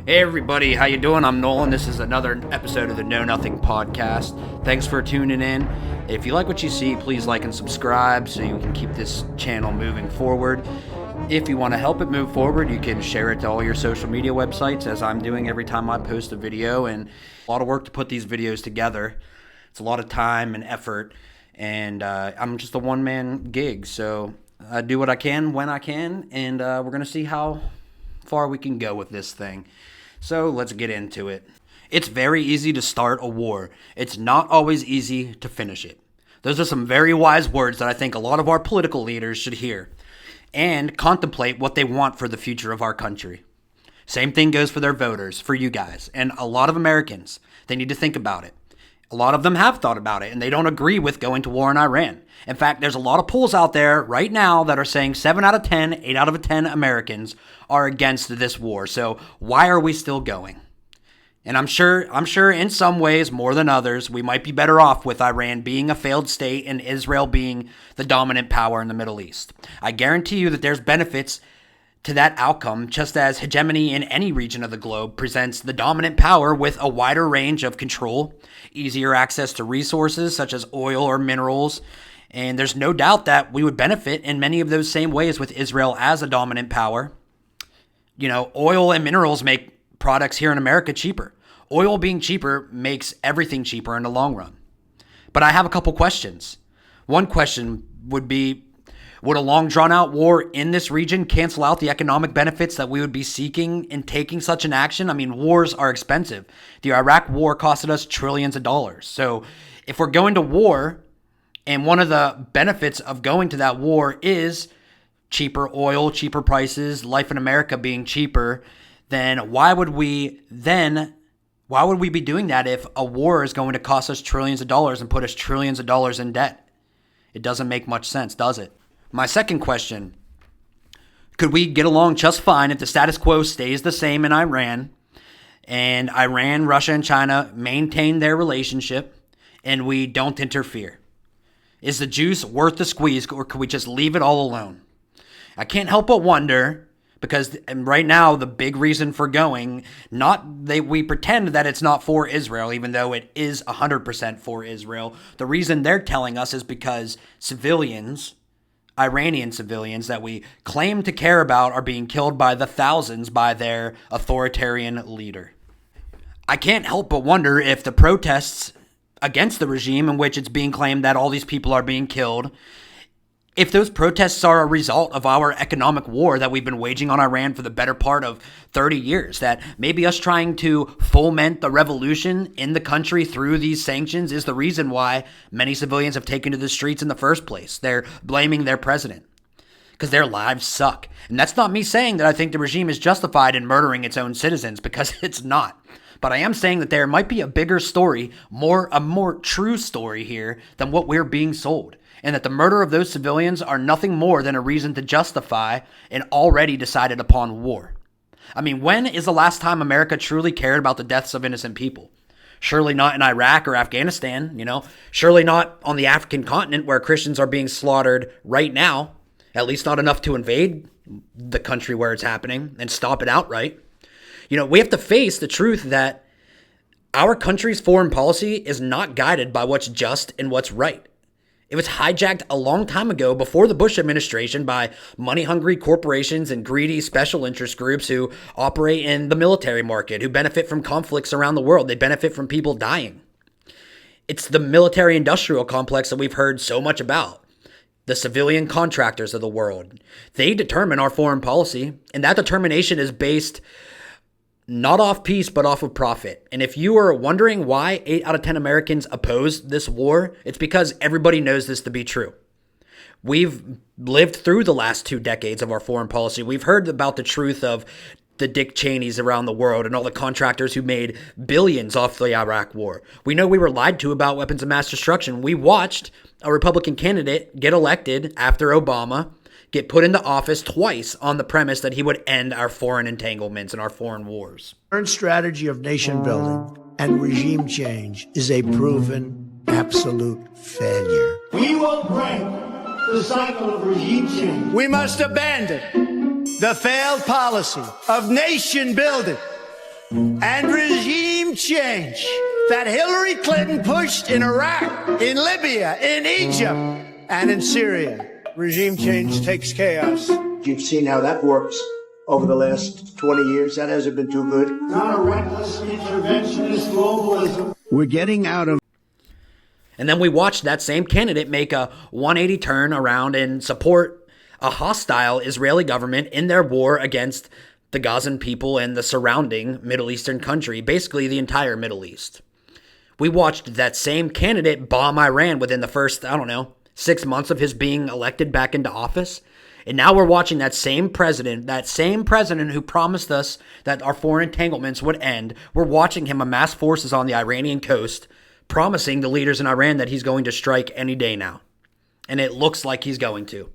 Hey everybody, how you doing? I'm Nolan. This is another episode of the Know Nothing podcast. Thanks for tuning in. If you like what you see, please like and subscribe so you can keep this channel moving forward. If you want to help it move forward, you can share it to all your social media websites, as I'm doing every time I post a video, and a lot of work to put these videos together. It's a lot of time and effort, and I'm just a one-man gig, so I do what I can when I can, and we're going to see how far we can go with this thing. So let's get into it. It's very easy to start a war. It's not always easy to finish it. Those are some very wise words that I think a lot of our political leaders should hear and contemplate what they want for the future of our country. Same thing goes for their voters, for you guys, and a lot of Americans. They need to think about it. A lot of them have thought about it, and they don't agree with going to war in Iran. In fact, there's a lot of polls out there right now that are saying 7 out of 10, 8 out of 10 Americans are against this war. So why are we still going? And I'm sure in some ways, more than others, we might be better off with Iran being a failed state and Israel being the dominant power in the Middle East. I guarantee you that there's benefits to that outcome, just as hegemony in any region of the globe presents the dominant power with a wider range of control, easier access to resources such as oil or minerals, and there's no doubt that we would benefit in many of those same ways with Israel as a dominant power. You know, oil and minerals make products here in America cheaper. Oil being cheaper makes everything cheaper in the long run. But I have a couple questions. One question would be, would a long drawn-out war in this region cancel out the economic benefits that we would be seeking in taking such an action? I mean, wars are expensive. The Iraq war costed us trillions of dollars. So if we're going to war, and one of the benefits of going to that war is cheaper oil, cheaper prices, life in America being cheaper, then why would we be doing that if a war is going to cost us trillions of dollars and put us trillions of dollars in debt? It doesn't make much sense, does it? My second question, could we get along just fine if the status quo stays the same in Iran, and Iran, Russia, and China maintain their relationship and we don't interfere? Is the juice worth the squeeze, or could we just leave it all alone? I can't help but wonder, because right now the big reason for going, we pretend that it's not for Israel, even though it is 100% for Israel. The reason they're telling us is because civilians, Iranian civilians that we claim to care about, are being killed by the thousands by their authoritarian leader. I can't help but wonder if the protests against the regime, in which it's being claimed that all these people are being killed, if those protests are a result of our economic war that we've been waging on Iran for the better part of 30 years, that maybe us trying to foment the revolution in the country through these sanctions is the reason why many civilians have taken to the streets in the first place. They're blaming their president because their lives suck. And that's not me saying that I think the regime is justified in murdering its own citizens, because it's not. But I am saying that there might be a bigger story, a more true story here than what we're being sold. And that the murder of those civilians are nothing more than a reason to justify an already decided upon war. I mean, when is the last time America truly cared about the deaths of innocent people? Surely not in Iraq or Afghanistan, Surely not on the African continent where Christians are being slaughtered right now. At least not enough to invade the country where it's happening and stop it outright. We have to face the truth that our country's foreign policy is not guided by what's just and what's right. It was hijacked a long time ago, before the Bush administration, by money-hungry corporations and greedy special interest groups who operate in the military market, who benefit from conflicts around the world. They benefit from people dying. It's the military-industrial complex that we've heard so much about. The civilian contractors of the world. They determine our foreign policy, and that determination is based not off peace, but off of profit. And if you are wondering why 8 out of 10 Americans oppose this war, it's because everybody knows this to be true. We've lived through the last 2 decades of our foreign policy. We've heard about the truth of the Dick Cheneys around the world and all the contractors who made billions off the Iraq war. We know we were lied to about weapons of mass destruction. We watched a Republican candidate get elected after Obama get put into office twice on the premise that he would end our foreign entanglements and our forein wars. Current strategy of nation building and regime change is a proven absolute failure. We will break the cycle of regime change. We must abandon the failed policy of nation building and regime change that Hillary Clinton pushed in Iraq, in Libya, in Egypt, and in Syria. Regime change takes chaos. You've seen how that works over the last 20 years. That hasn't been too good. Not a reckless interventionist globalism. We're getting out of. And then we watched that same candidate make a 180 turn around and support a hostile Israeli government in their war against the Gazan people and the surrounding Middle Eastern country, basically the entire Middle East. We watched that same candidate bomb Iran within the first, 6 months of his being elected back into office. And now we're watching that same president who promised us that our foreign entanglements would end. We're watching him amass forces on the Iranian coast, promising the leaders in Iran that he's going to strike any day now. And it looks like he's going to.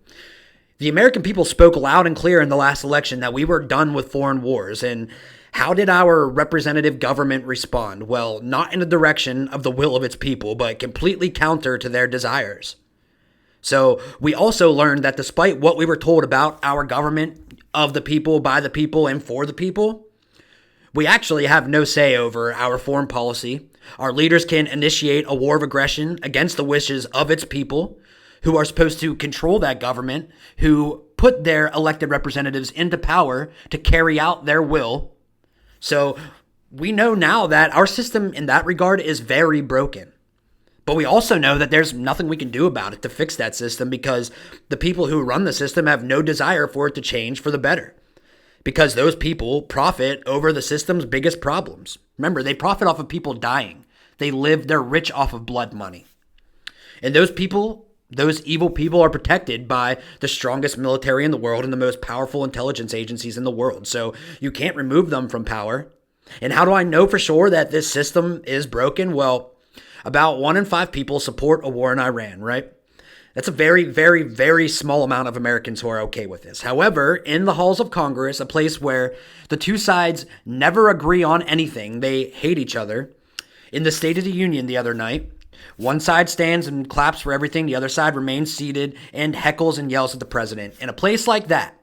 The American people spoke loud and clear in the last election that we were done with foreign wars. And how did our representative government respond? Well, not in the direction of the will of its people, but completely counter to their desires. So we also learned that despite what we were told about our government, of the people, by the people, and for the people, we actually have no say over our foreign policy. Our leaders can initiate a war of aggression against the wishes of its people, who are supposed to control that government, who put their elected representatives into power to carry out their will. So we know now that our system in that regard is very broken. But we also know that there's nothing we can do about it to fix that system, because the people who run the system have no desire for it to change for the better, because those people profit over the system's biggest problems. Remember, they profit off of people dying. They're rich off of blood money. And those evil people are protected by the strongest military in the world and the most powerful intelligence agencies in the world. So you can't remove them from power. And how do I know for sure that this system is broken? Well, about 1 in 5 people support a war in Iran, right? That's a very, very, very small amount of Americans who are okay with this. However, in the halls of Congress, a place where the two sides never agree on anything, they hate each other, in the State of the Union the other night, one side stands and claps for everything, the other side remains seated and heckles and yells at the president. In a place like that,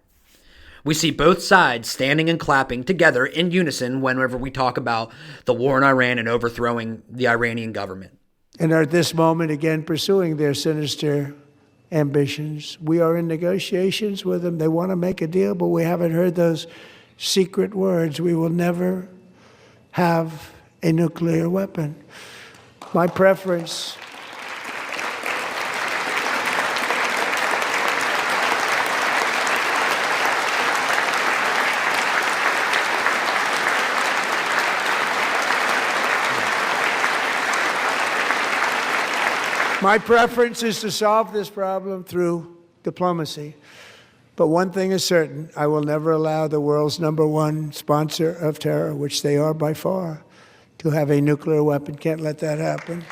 we see both sides standing and clapping together in unison whenever we talk about the war in Iran and overthrowing the Iranian government. And are at this moment again pursuing their sinister ambitions. We are in negotiations with them. They want to make a deal, but we haven't heard those secret words. We will never have a nuclear weapon. My preference is to solve this problem through diplomacy. But one thing is certain, I will never allow the world's #1 sponsor of terror, which they are by far, to have a nuclear weapon. Can't let that happen.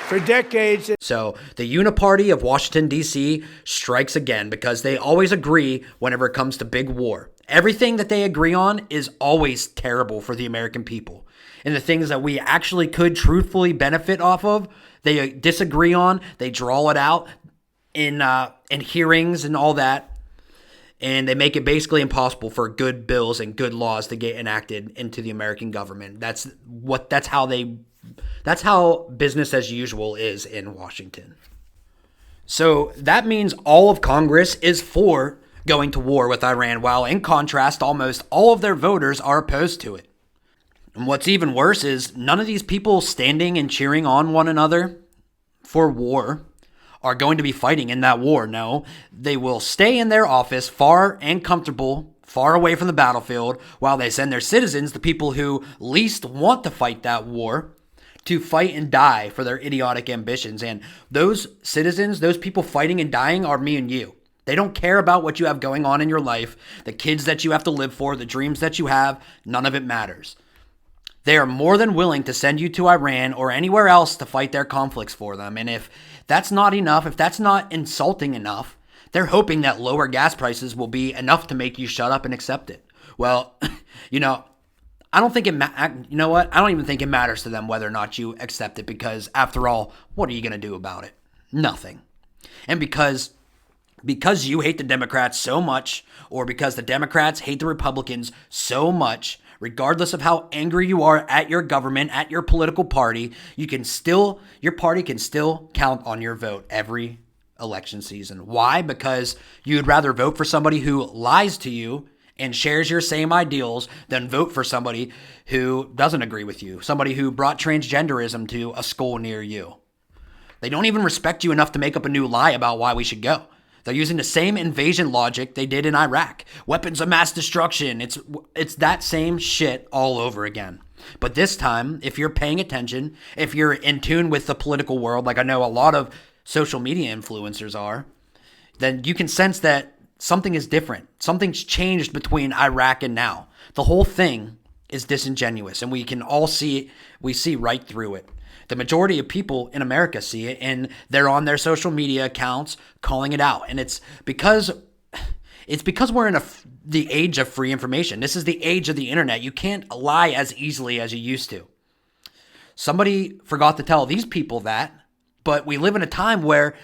For decades. So the Uniparty of Washington, D.C. strikes again because they always agree whenever it comes to big war. Everything that they agree on is always terrible for the American people. And the things that we actually could truthfully benefit off of, they disagree on. They draw it out in hearings and all that. And they make it basically impossible for good bills and good laws to get enacted into the American government. That's how business as usual is in Washington. So that means all of Congress is for going to war with Iran, while in contrast, almost all of their voters are opposed to it. And what's even worse is none of these people standing and cheering on one another for war are going to be fighting in that war. No, they will stay in their office far and comfortable, far away from the battlefield, while they send their citizens, the people who least want to fight that war, to fight and die for their idiotic ambitions. And those citizens, those people fighting and dying, are me and you. They don't care about what you have going on in your life, the kids that you have to live for, the dreams that you have. None of it matters. They are more than willing to send you to Iran or anywhere else to fight their conflicts for them. And if that's not enough, if that's not insulting enough, they're hoping that lower gas prices will be enough to make you shut up and accept it. Well, I don't think you know what? I don't even think it matters to them whether or not you accept it, because after all, what are you going to do about it? Nothing. And because you hate the Democrats so much, or because the Democrats hate the Republicans so much, regardless of how angry you are at your government, at your political party, your party can still count on your vote every election season. Why? Because you'd rather vote for somebody who lies to you and shares your same ideals than vote for somebody who doesn't agree with you, somebody who brought transgenderism to a school near you. They don't even respect you enough to make up a new lie about why we should go. They're using the same invasion logic they did in Iraq. Weapons of mass destruction. It's that same shit all over again. But this time, if you're paying attention, if you're in tune with the political world, like I know a lot of social media influencers are, then you can sense that something is different. Something's changed between Iraq and now. The whole thing is disingenuous, and we can all see it. We see right through it. The majority of people in America see it, and they're on their social media accounts calling it out. And it's because we're in the age of free information. This is the age of the internet. You can't lie as easily as you used to. Somebody forgot to tell these people that, but we live in a time where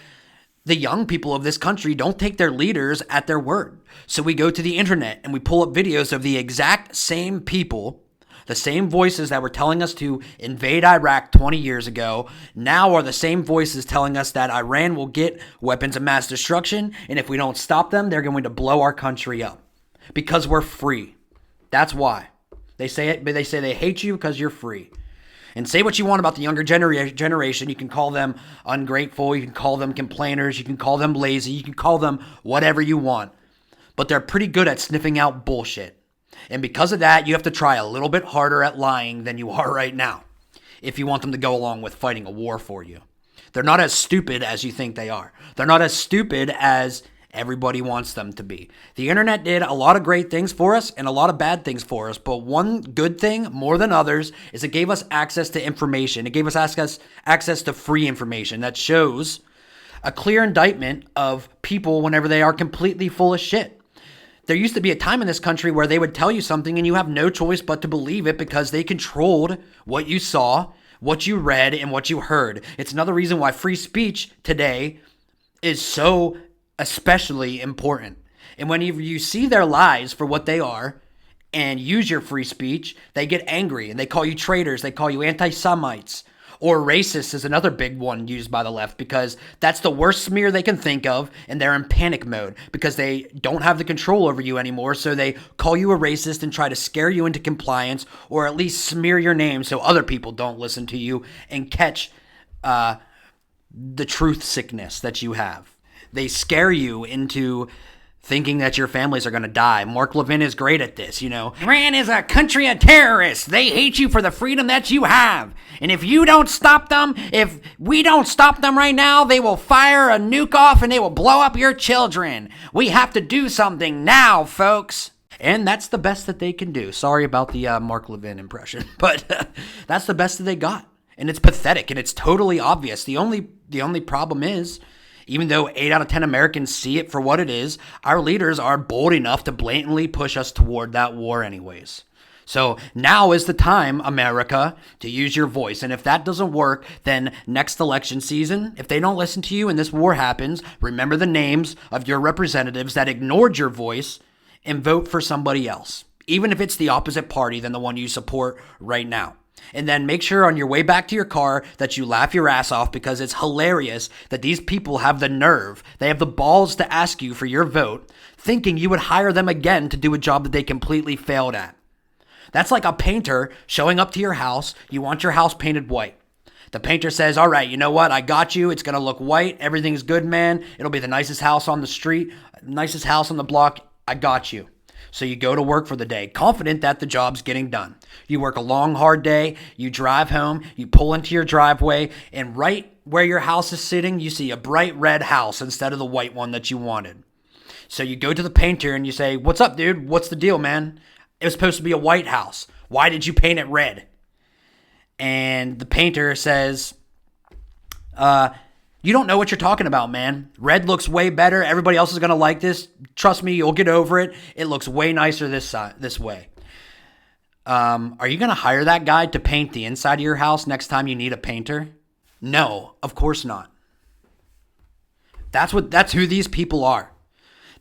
the young people of this country don't take their leaders at their word. So we go to the internet and we pull up videos of the exact same people, the same voices that were telling us to invade Iraq 20 years ago, now are the same voices telling us that Iran will get weapons of mass destruction, and if we don't stop them, they're going to blow our country up. Because we're free. That's why. They say it, but they say they hate you because you're free. And say what you want about the younger generation. You can call them ungrateful. You can call them complainers. You can call them lazy. You can call them whatever you want. But they're pretty good at sniffing out bullshit. And because of that, you have to try a little bit harder at lying than you are right now if you want them to go along with fighting a war for you. They're not as stupid as you think they are. They're not as stupid as everybody wants them to be. The internet did a lot of great things for us and a lot of bad things for us, but one good thing more than others is it gave us access to information. It gave us access to free information that shows a clear indictment of people whenever they are completely full of shit. There used to be a time in this country where they would tell you something and you have no choice but to believe it because they controlled what you saw, what you read, and what you heard. It's another reason why free speech today is so especially important. And when you see their lies for what they are and use your free speech, they get angry and they call you traitors. They call you anti-Semites. Or racist is another big one used by the left because that's the worst smear they can think of, and they're in panic mode because they don't have the control over you anymore, so they call you a racist and try to scare you into compliance or at least smear your name so other people don't listen to you and catch the truth sickness that you have. They scare you into thinking that your families are going to die. Mark Levin is great at this, you know. Iran is a country of terrorists. They hate you for the freedom that you have. And if you don't stop them, if we don't stop them right now, they will fire a nuke off and they will blow up your children. We have to do something now, folks. And that's the best that they can do. Sorry about the Mark Levin impression, but that's the best that they got. And it's pathetic and it's totally obvious. The only problem is, even though 8 out of 10 Americans see it for what it is, our leaders are bold enough to blatantly push us toward that war anyways. So now is the time, America, to use your voice. And if that doesn't work, then next election season, if they don't listen to you and this war happens, remember the names of your representatives that ignored your voice and vote for somebody else, even if it's the opposite party than the one you support right now. And then make sure on your way back to your car that you laugh your ass off because it's hilarious that these people have the nerve, they have the balls to ask you for your vote, thinking you would hire them again to do a job that they completely failed at. That's like a painter showing up to your house. You want your house painted white. The painter says, all right, you know what? I got you. It's going to look white. Everything's good, man. It'll be the nicest house on the street, nicest house on the block. I got you. So you go to work for the day, confident that the job's getting done. You work a long, hard day. You drive home. You pull into your driveway. And right where your house is sitting, you see a bright red house instead of the white one that you wanted. So you go to the painter and you say, what's up, dude? What's the deal, man? It was supposed to be a white house. Why did you paint it red? And the painter says, you don't know what you're talking about, man. Red looks way better. Everybody else is going to like this. Trust me, you'll get over it. It looks way nicer this way. Are you going to hire that guy to paint the inside of your house next time you need a painter? No, of course not. That's who these people are.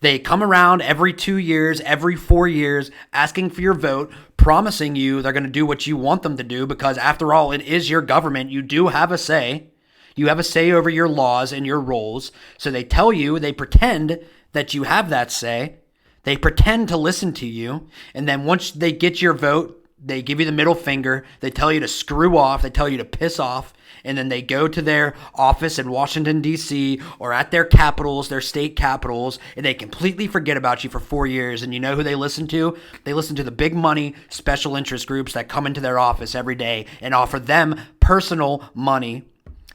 They come around every 2 years, every 4 years, asking for your vote, promising you they're going to do what you want them to do because, after all, it is your government. You do have a say. You have a say over your laws and your rules. So they tell you, they pretend that you have that say. They pretend to listen to you. And then once they get your vote, they give you the middle finger. They tell you to screw off. They tell you to piss off. And then they go to their office in Washington, D.C. or at their capitals, their state capitals, and they completely forget about you for 4 years. And you know who they listen to? They listen to the big money special interest groups that come into their office every day and offer them personal money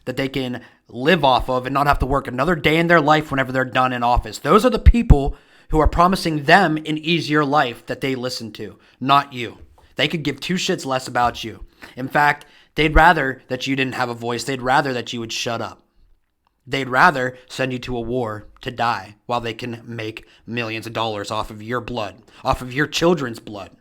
that they can live off of and not have to work another day in their life whenever they're done in office. Those are the people who are promising them an easier life that they listen to, not you. They could give two shits less about you. In fact, they'd rather that you didn't have a voice. They'd rather that you would shut up. They'd rather send you to a war to die while they can make millions of dollars off of your blood, off of your children's blood.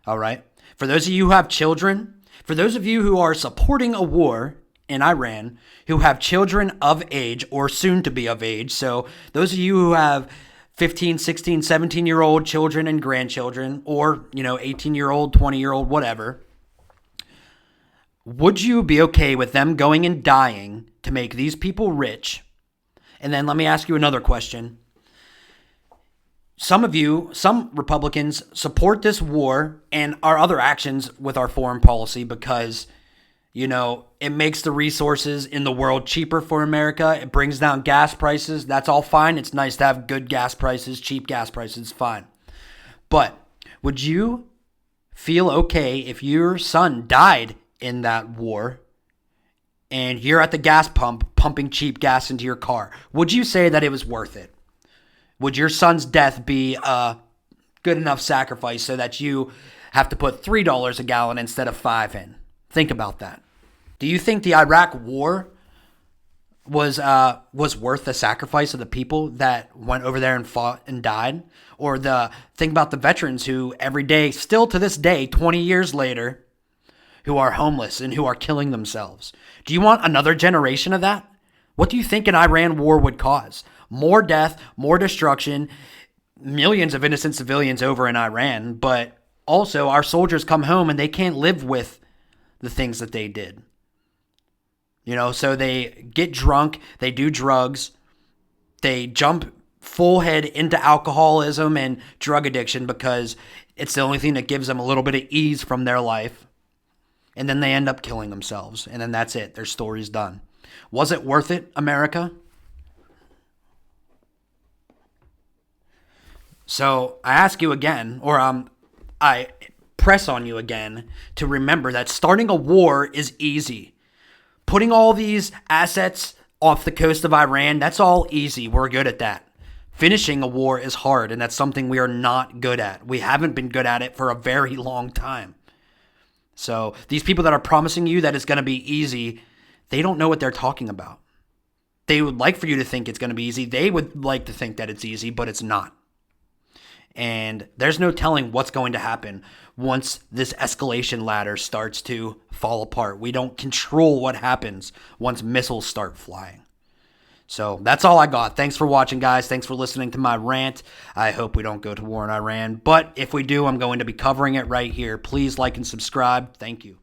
All right? For those of you who have children, for those of you who are supporting a war in Iran, who have children of age or soon to be of age, so those of you who have 15, 16, 17-year-old children and grandchildren, or, 18-year-old, 20-year-old, whatever, would you be okay with them going and dying to make these people rich? And then let me ask you another question. Some Republicans support this war and our other actions with our foreign policy because, it makes the resources in the world cheaper for America. It brings down gas prices. That's all fine. It's nice to have good gas prices, cheap gas prices, fine. But would you feel okay if your son died in that war and you're at the gas pump pumping cheap gas into your car? Would you say that it was worth it? Would your son's death be a good enough sacrifice so that you have to put $3 a gallon instead of $5 in? Think about that. Do you think the Iraq war was worth the sacrifice of the people that went over there and fought and died? Or think about the veterans who every day, still to this day, 20 years later, who are homeless and who are killing themselves. Do you want another generation of that? What do you think an Iran war would cause? More death, more destruction, millions of innocent civilians over in Iran, but also our soldiers come home and they can't live with the things that they did. So they get drunk, they do drugs, they jump full head into alcoholism and drug addiction because it's the only thing that gives them a little bit of ease from their life. And then they end up killing themselves. And then that's it. Their story's done. Was it worth it, America? So I ask you again, or I press on you again to remember that starting a war is easy. Putting all these assets off the coast of Iran, that's all easy. We're good at that. Finishing a war is hard, and that's something we are not good at. We haven't been good at it for a very long time. So these people that are promising you that it's going to be easy, they don't know what they're talking about. They would like for you to think it's going to be easy. They would like to think that it's easy, but it's not. And there's no telling what's going to happen once this escalation ladder starts to fall apart. We don't control what happens once missiles start flying. So that's all I got. Thanks for watching, guys. Thanks for listening to my rant. I hope we don't go to war in Iran. But if we do, I'm going to be covering it right here. Please like and subscribe. Thank you.